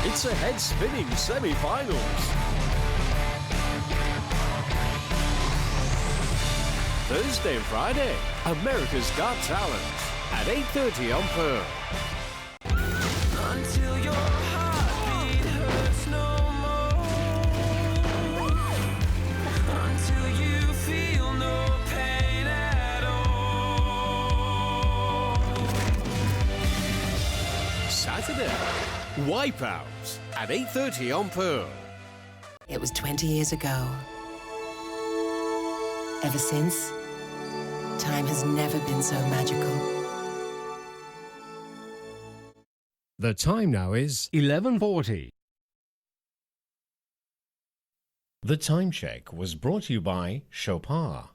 It's a head-spinning semi-finals. Thursday and Friday, America's Got Talent at 8:30 on Pearl. Until your heartbeat hurts no more. Until you feel no pain at all. Saturday, Wipeout at 8:30 on Pearl. It was 20 years ago. Ever since, time has never been so magical. The time now is 11:40. The time check was brought to you by 1Apr.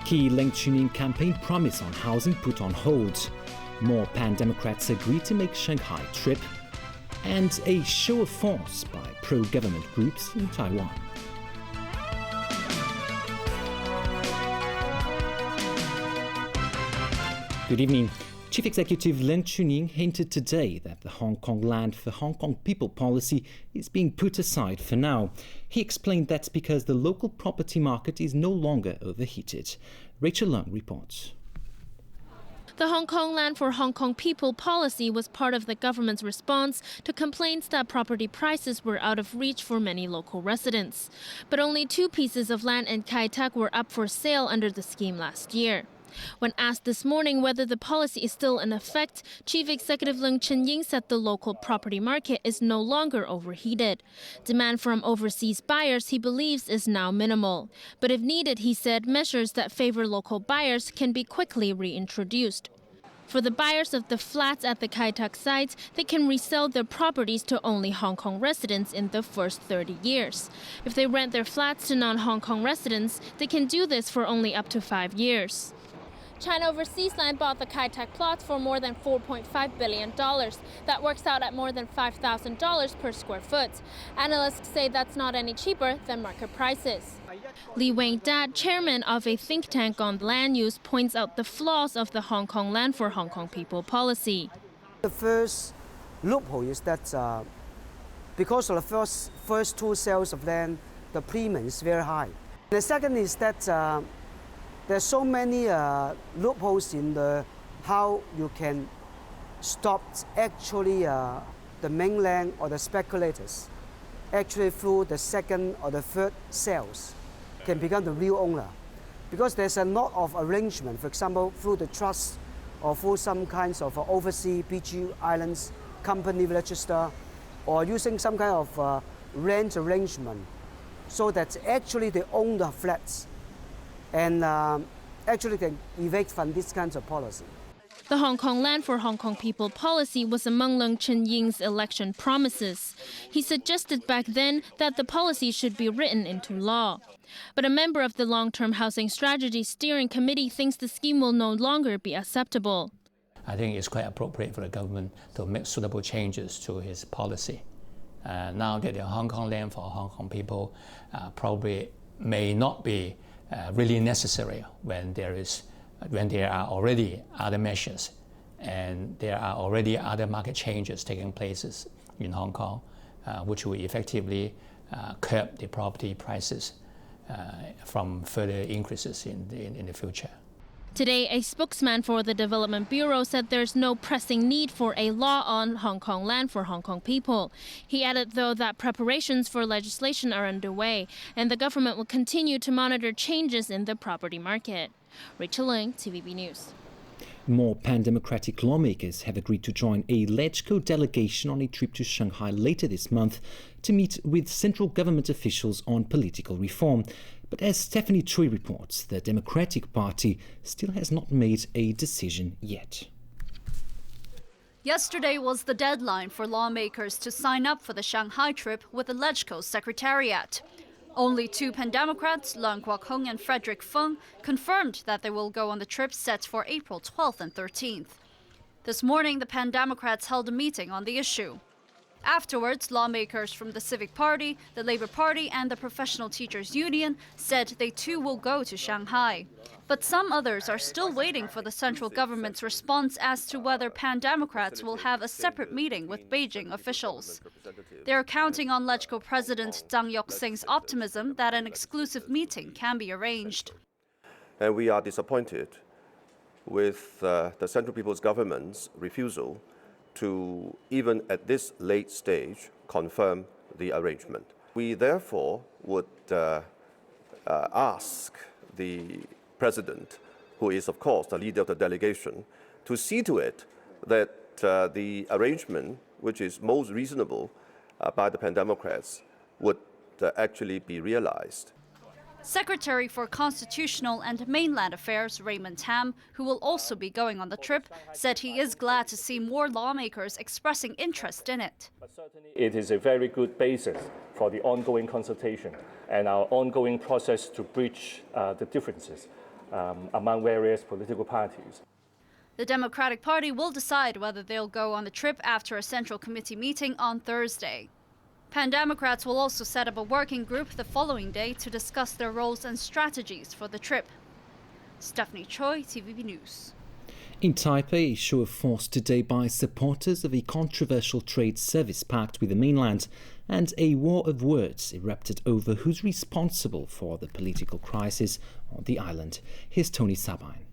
Key link tuning campaign promise on housing put on hold. More pan-democrats agree to make Shanghai trip. And a show of force by pro-government groups in Taiwan. Good evening. Chief Executive Lin Chuning hinted today that the Hong Kong Land for Hong Kong People policy is being put aside for now. He explained that's because the local property market is no longer overheated. Rachel Leung reports. The Hong Kong Land for Hong Kong People policy was part of the government's response to complaints that property prices were out of reach for many local residents. But only 2 pieces of land in Kai Tak were up for sale under the scheme last year. When asked this morning whether the policy is still in effect, Chief Executive Leung Chun-ying said the local property market is no longer overheated. Demand from overseas buyers, he believes, is now minimal. But if needed, he said, measures that favor local buyers can be quickly reintroduced. For the buyers of the flats at the Kai Tak site, they can resell their properties to only Hong Kong residents in the first 30 years. If they rent their flats to non-Hong Kong residents, they can do this for only up to 5 years. China Overseas Land bought the Kai Tak plots for more than $4.5 billion. That works out at more than $5,000 per square foot. Analysts say that's not any cheaper than market prices. Li Weng-dat, chairman of a think tank on land use, points out the flaws of the Hong Kong Land for Hong Kong People policy. The first loophole is that because of the first 2 sales of land, the premium is very high. The second is that there are so many loopholes in how you can stop actually the mainland or the speculators actually through the second or the third sales can become the real owner. Because there's a lot of arrangement, for example, through the trust or through some kinds of overseas PG islands company register or using some kind of rent arrangement so that actually they own the flats and actually can evade from these kinds of policy. The Hong Kong Land for Hong Kong People policy was among Leung Chun-ying's election promises. He suggested back then that the policy should be written into law. But a member of the Long-Term Housing Strategy Steering Committee thinks the scheme will no longer be acceptable. I think it's quite appropriate for the government to make suitable changes to his policy. Now that the Hong Kong Land for Hong Kong People probably may not be really necessary when there are already other measures and there are already other market changes taking place in Hong Kong, which will effectively curb the property prices from further increases in the future. Today, a spokesman for the Development Bureau said there's no pressing need for a law on Hong Kong Land for Hong Kong People. He added, though, that preparations for legislation are underway and the government will continue to monitor changes in the property market. Rachel Leung, TVB News. More pan-democratic lawmakers have agreed to join a LegCo delegation on a trip to Shanghai later this month to meet with central government officials on political reform. But as Stephanie Choi reports, the Democratic Party still has not made a decision yet. Yesterday was the deadline for lawmakers to sign up for the Shanghai trip with the LegCo Secretariat. Only two Pan-Democrats, Leung Kwok-hung and Frederick Feng, confirmed that they will go on the trip set for April 12th and 13th. This morning, the Pan-Democrats held a meeting on the issue. Afterwards, lawmakers from the Civic Party, the Labour Party and the Professional Teachers Union said they too will go to Shanghai. But some others are still waiting for the central government's response as to whether Pan-Democrats will have a separate meeting with Beijing officials. They are counting on LegCo President Zhang Yoxing's optimism that an exclusive meeting can be arranged. And we are disappointed with the Central People's Government's refusal to, even at this late stage, confirm the arrangement. We therefore would ask the President, who is of course the leader of the delegation, to see to it that the arrangement, which is most reasonable by the Pan-Democrats, would actually be realized. Secretary for Constitutional and Mainland Affairs Raymond Tam, who will also be going on the trip, said he is glad to see more lawmakers expressing interest in it. It is a very good basis for the ongoing consultation and our ongoing process to bridge the differences among various political parties. The Democratic Party will decide whether they'll go on the trip after a Central Committee meeting on Thursday. Pan-Democrats will also set up a working group the following day to discuss their roles and strategies for the trip. Stephanie Choi, TVB News. In Taipei, a show of force today by supporters of a controversial trade service pact with the mainland, and a war of words erupted over who's responsible for the political crisis on the island. Here's Tony Sabine.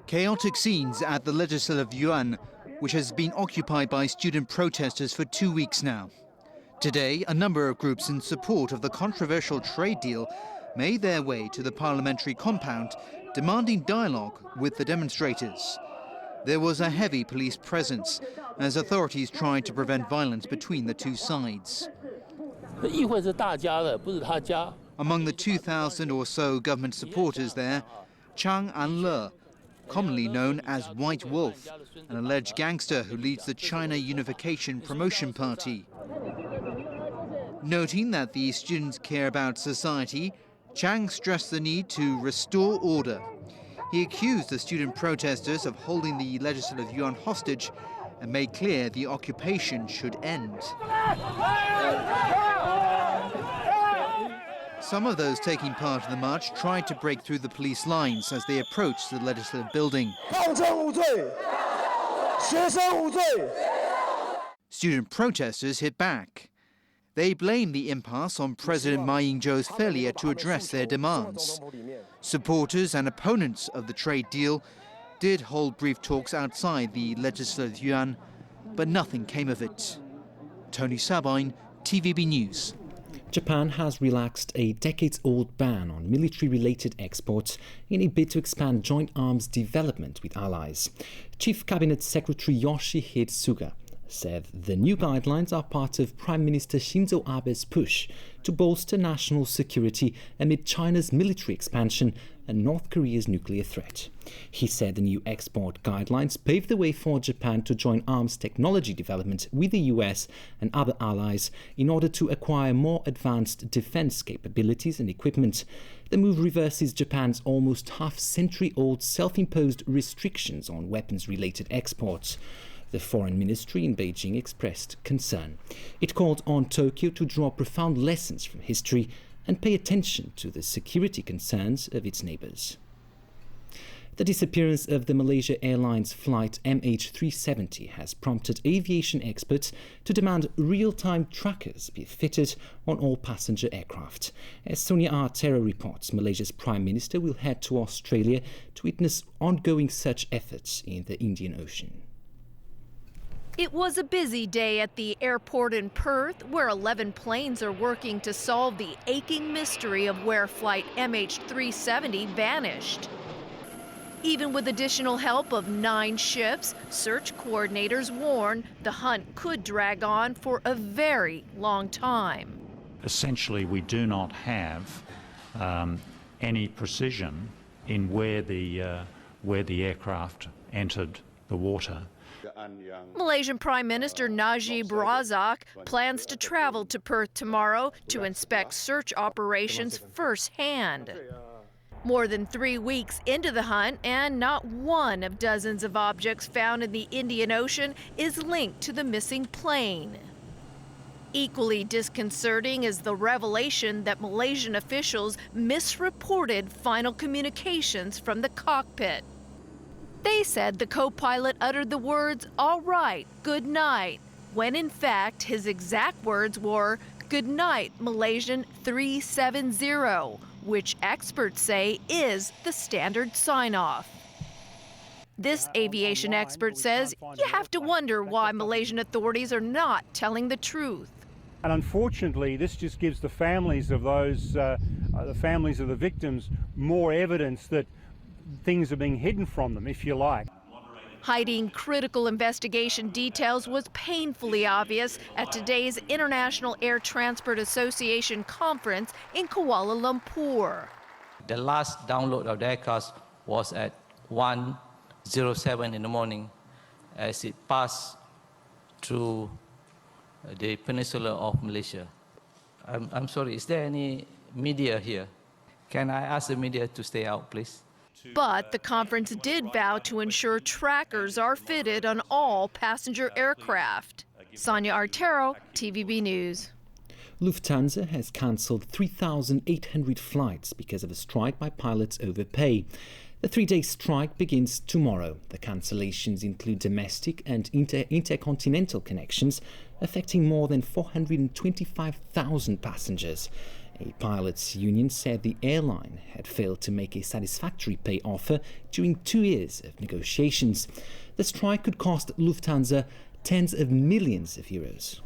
Chaotic scenes at the Legislative Yuan, which has been occupied by student protesters for 2 weeks now. Today, a number of groups in support of the controversial trade deal made their way to the parliamentary compound, demanding dialogue with the demonstrators. There was a heavy police presence as authorities tried to prevent violence between the two sides. Among the 2,000 or so government supporters there, Chang An-le, commonly known as White Wolf, an alleged gangster who leads the China Unification Promotion Party. Noting that the students care about society, Chang stressed the need to restore order. He accused the student protesters of holding the Legislative Yuan hostage and made clear the occupation should end. Some of those taking part in the march tried to break through the police lines as they approached the legislative building. Student protesters hit back. They blamed the impasse on President Ma Ying-jeou's failure to address their demands. Supporters and opponents of the trade deal did hold brief talks outside the Legislative Yuan, but nothing came of it. Tony Sabine, TVB News. Japan has relaxed a decades-old ban on military-related exports in a bid to expand joint arms development with allies. Chief Cabinet Secretary Yoshihide Suga said the new guidelines are part of Prime Minister Shinzo Abe's push to bolster national security amid China's military expansion and North Korea's nuclear threat. He said the new export guidelines pave the way for Japan to join arms technology development with the US and other allies in order to acquire more advanced defense capabilities and equipment. The move reverses Japan's almost half-century-old self-imposed restrictions on weapons-related exports. The Foreign Ministry in Beijing expressed concern. It called on Tokyo to draw profound lessons from history and pay attention to the security concerns of its neighbours. The disappearance of the Malaysia Airlines flight MH370 has prompted aviation experts to demand real-time trackers be fitted on all passenger aircraft. As 1Apr2014 reports, Malaysia's Prime Minister will head to Australia to witness ongoing such efforts in the Indian Ocean. It was a busy day at the airport in Perth, where 11 planes are working to solve the aching mystery of where flight MH370 vanished. Even with additional help of 9 ships, search coordinators warn the hunt could drag on for a very long time. Essentially, we do not have any precision in where the aircraft entered the water. Malaysian Prime Minister Najib Razak plans to travel to Perth tomorrow to inspect search operations firsthand. More than 3 weeks into the hunt, and not one of dozens of objects found in the Indian Ocean is linked to the missing plane. Equally disconcerting is the revelation that Malaysian officials misreported final communications from the cockpit. They said the co-pilot uttered the words, "All right, good night," when in fact his exact words were, "Good night, Malaysian 370, which experts say is the standard sign-off. This aviation expert says you have to wonder why Malaysian authorities are not telling the truth. And unfortunately, this just gives the families of the victims more evidence that things are being hidden from them, if you like. Hiding critical investigation details was painfully obvious at today's International Air Transport Association conference in Kuala Lumpur. The last download of the aircraft was at 1:07 in the morning as it passed through the peninsula of Malaysia. I'm sorry, is there any media here? Can I ask the media to stay out, please? But the conference did vow to ensure trackers are fitted on all passenger aircraft. Sonia Artero, TVB News. Lufthansa has cancelled 3,800 flights because of a strike by pilots over pay. The 3-day strike begins tomorrow. The cancellations include domestic and intercontinental connections, affecting more than 425,000 passengers. A pilots' union said the airline had failed to make a satisfactory pay offer during 2 years of negotiations. The strike could cost Lufthansa tens of millions of euros.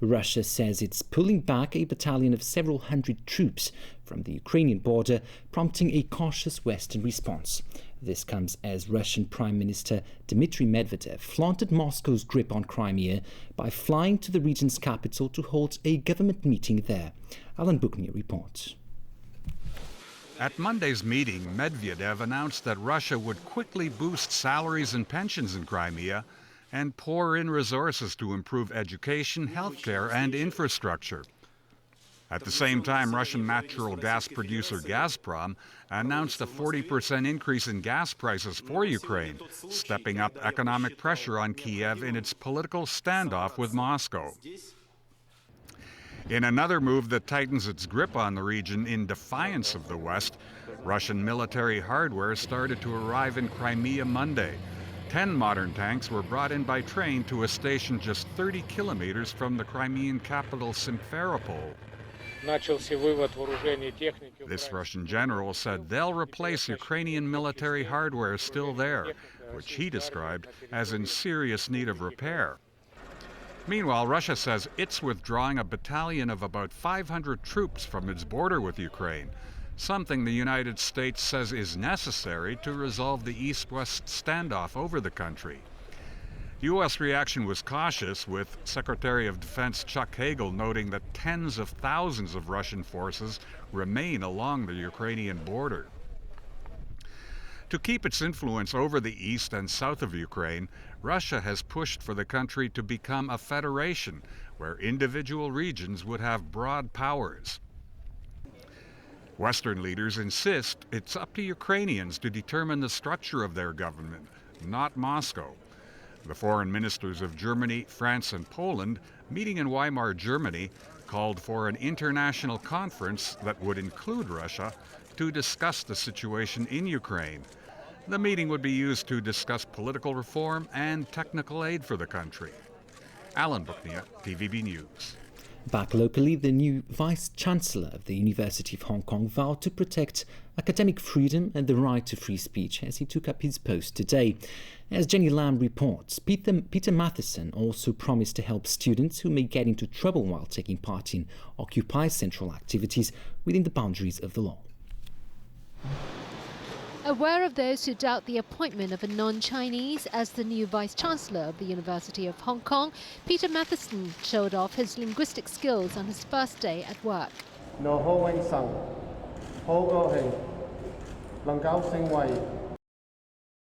Russia says it's pulling back a battalion of several hundred troops from the Ukrainian border, prompting a cautious Western response. This comes as Russian Prime Minister Dmitry Medvedev flaunted Moscow's grip on Crimea by flying to the region's capital to hold a government meeting there. Alan Buchner reports. At Monday's meeting, Medvedev announced that Russia would quickly boost salaries and pensions in Crimea and pour in resources to improve education, healthcare, and infrastructure. At the same time, Russian natural gas producer Gazprom announced a 40% increase in gas prices for Ukraine, stepping up economic pressure on Kiev in its political standoff with Moscow. In another move that tightens its grip on the region in defiance of the West, Russian military hardware started to arrive in Crimea Monday. 10 modern tanks were brought in by train to a station just 30 kilometers from the Crimean capital Simferopol. This Russian general said they'll replace Ukrainian military hardware still there, which he described as in serious need of repair. Meanwhile, Russia says it's withdrawing a battalion of about 500 troops from its border with Ukraine, something the United States says is necessary to resolve the East-West standoff over the country. The U.S. reaction was cautious, with Secretary of Defense Chuck Hagel noting that tens of thousands of Russian forces remain along the Ukrainian border. To keep its influence over the east and south of Ukraine, Russia has pushed for the country to become a federation where individual regions would have broad powers. Western leaders insist it's up to Ukrainians to determine the structure of their government, not Moscow. The foreign ministers of Germany, France, and Poland, meeting in Weimar, Germany, called for an international conference that would include Russia to discuss the situation in Ukraine. The meeting would be used to discuss political reform and technical aid for the country. Alan Buchner, TVB News. Back locally, the new Vice-Chancellor of the University of Hong Kong vowed to protect academic freedom and the right to free speech as he took up his post today. As Jenny Lam reports, Peter Matheson also promised to help students who may get into trouble while taking part in Occupy Central activities within the boundaries of the law. Aware of those who doubt the appointment of a non-Chinese as the new Vice-Chancellor of the University of Hong Kong, Peter Matheson showed off his linguistic skills on his first day at work.